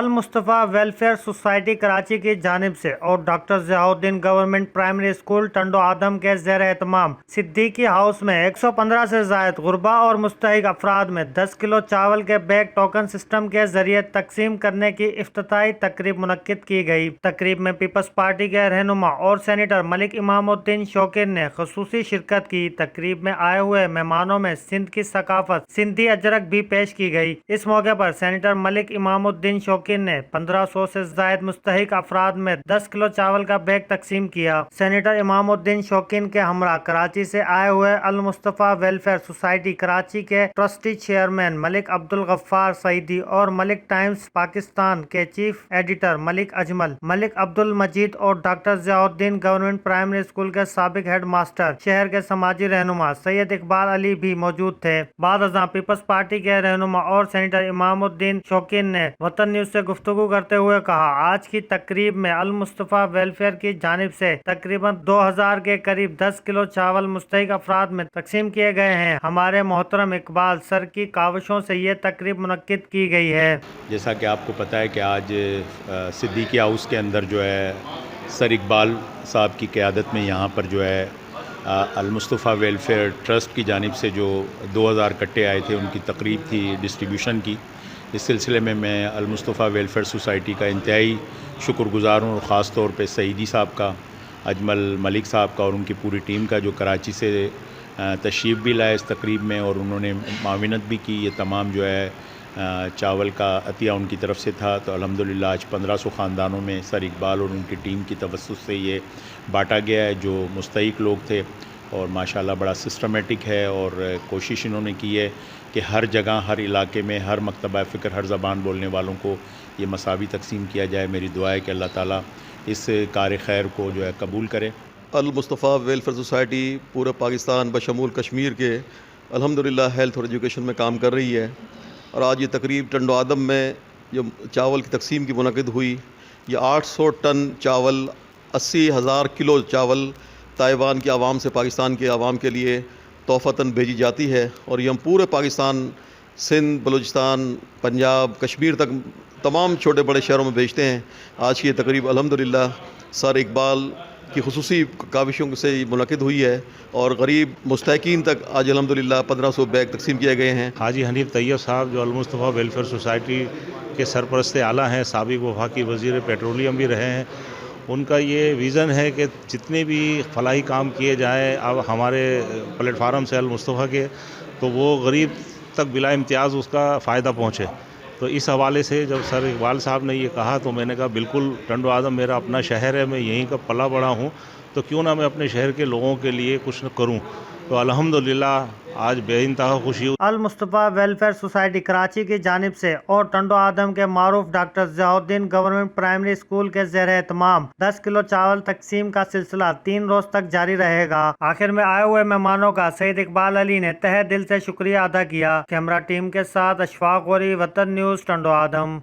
المصطفیٰ welfare society Karachi کی جانب سے اور ڈاکٹر ضیاء الدین گورنمنٹ پرائمری اسکول ٹنڈو آدم کے زیر اہتمام صدیقی ہاؤس میں 115 سے زائد غربا اور مستحق افراد میں 10 کلو چاول کے بیگ ٹوکن سسٹم کے ذریعے تقسیم کرنے کی افتتاحی تقریب منعقد کی گئی۔ تقریب میں پیپلز پارٹی کے رہنما اور سینیٹر ملک امام الدین شوکین نے خصوصی شرکت کی۔ تقریب میں آئے ہوئے مہمانوں میں سندھ کی ثقافت سندھی اجرک بھی پیش کی گئی۔ اس موقع پر سینیٹر ملک امام الدین شوکین نے 1500 سے زائد مستحق افراد میں 10 کلو چاول کا بیگ تقسیم کیا۔ سینیٹر امام الدین شوکین کے ہمراہ کراچی سے آئے ہوئے المصطفیٰ ویلفیئر سوسائٹی کراچی کے ٹرسٹی چیئرمین ملک عبدالغفار سعیدی اور ملک ٹائمز پاکستان کے چیف ایڈیٹر ملک اجمل، ملک عبدالمجید اور ڈاکٹر ضیاء الدین گورنمنٹ پرائمری اسکول کے سابق ہیڈ ماسٹر شہر کے سماجی رہنما سید اقبال علی بھی موجود تھے۔ بعد ازاں پیپلز پارٹی کے رہنما اور سینیٹر امام الدین شوکین نے وطن نیوز سے گفتگو کرتے ہوئے کہا، آج کی تقریب میں المصطفیٰ ویلفیئر کی جانب سے تقریباً 2000 کے قریب 10 کلو چاول مستحق افراد میں تقسیم کیے گئے ہیں۔ ہمارے محترم اقبال سر کی کاوشوں سے یہ تقریب منعقد کی گئی ہے۔ جیسا کہ آپ کو پتہ ہے کہ آج صدیقی ہاؤس کے اندر جو ہے سر اقبال صاحب کی قیادت میں یہاں پر جو ہے المصطفیٰ ویلفیئر ٹرسٹ کی جانب سے جو 2000 کٹے آئے تھے ان کی تقریب تھی ڈسٹریبیوشن کی۔ اس سلسلے میں المصطفیٰ ویلفیئر سوسائٹی کا انتہائی شکر گزار ہوں، اور خاص طور پہ سعیدی صاحب کا، اجمل ملک صاحب کا اور ان کی پوری ٹیم کا جو کراچی سے تشریف بھی لائے اس تقریب میں، اور انہوں نے معاونت بھی کی۔ یہ تمام جو ہے چاول کا عطیہ ان کی طرف سے تھا، تو الحمدللہ آج 1500 خاندانوں میں سر اقبال اور ان کی ٹیم کی توسط سے یہ بانٹا گیا ہے جو مستحق لوگ تھے، اور ماشاءاللہ بڑا سسٹمیٹک ہے، اور کوشش انہوں نے کی ہے کہ ہر جگہ، ہر علاقے میں، ہر مکتبہ فکر، ہر زبان بولنے والوں کو یہ مساوی تقسیم کیا جائے۔ میری دعا ہے کہ اللہ تعالیٰ اس کار خیر کو جو ہے قبول کرے۔ المصطفیٰ ویلفیئر سوسائٹی پورے پاکستان بشمول کشمیر کے الحمدللہ ہیلتھ اور ایجوکیشن میں کام کر رہی ہے، اور آج یہ تقریب ٹنڈو آدم میں جو چاول کی تقسیم کی منعقد ہوئی، یہ 800 ٹن چاول، 80,000 کلو چاول تائیوان کے عوام سے پاکستان کے عوام کے لیے تحفتاً بھیجی جاتی ہے، اور یہ ہم پورے پاکستان، سندھ، بلوچستان، پنجاب، کشمیر تک تمام چھوٹے بڑے شہروں میں بھیجتے ہیں۔ آج کی یہ تقریب الحمدللہ سر اقبال کی خصوصی کاوشوں سے منعقد ہوئی ہے، اور غریب مستحقین تک آج الحمدللہ 1500 بیگ تقسیم کیے گئے ہیں۔ حاجی حنیف طیب صاحب جو المصطفیٰ ویلفیئر سوسائٹی کے سرپرست اعلیٰ ہیں، سابق وفاقی وزیر پیٹرولیم بھی رہے ہیں، ان کا یہ ویژن ہے کہ جتنے بھی فلاحی کام کیے جائیں اب ہمارے پلیٹ فارم سے المصطفیٰ کے، تو وہ غریب تک بلا امتیاز اس کا فائدہ پہنچے۔ تو اس حوالے سے جب سر اقبال صاحب نے یہ کہا تو میں نے کہا بالکل، ٹنڈو آدم میرا اپنا شہر ہے، میں یہیں کا پلا بڑا ہوں، تو کیوں نہ میں اپنے شہر کے لوگوں کے لیے کچھ نہ کروں۔ تو الحمدللہ آج بے انتہا خوشی ہوئی۔ المصطفیٰ ویلفیئر سوسائٹی کراچی کی جانب سے اور ٹنڈو آدم کے معروف ڈاکٹر ضیاء الدین گورنمنٹ پرائمری اسکول کے زیر اہتمام 10 کلو چاول تقسیم کا سلسلہ 3 روز تک جاری رہے گا۔ آخر میں آئے ہوئے مہمانوں کا سید اقبال علی نے تہہ دل سے شکریہ ادا کیا۔ کیمرہ ٹیم کے ساتھ اشفاق غوری، وطن نیوز، ٹنڈو آدم۔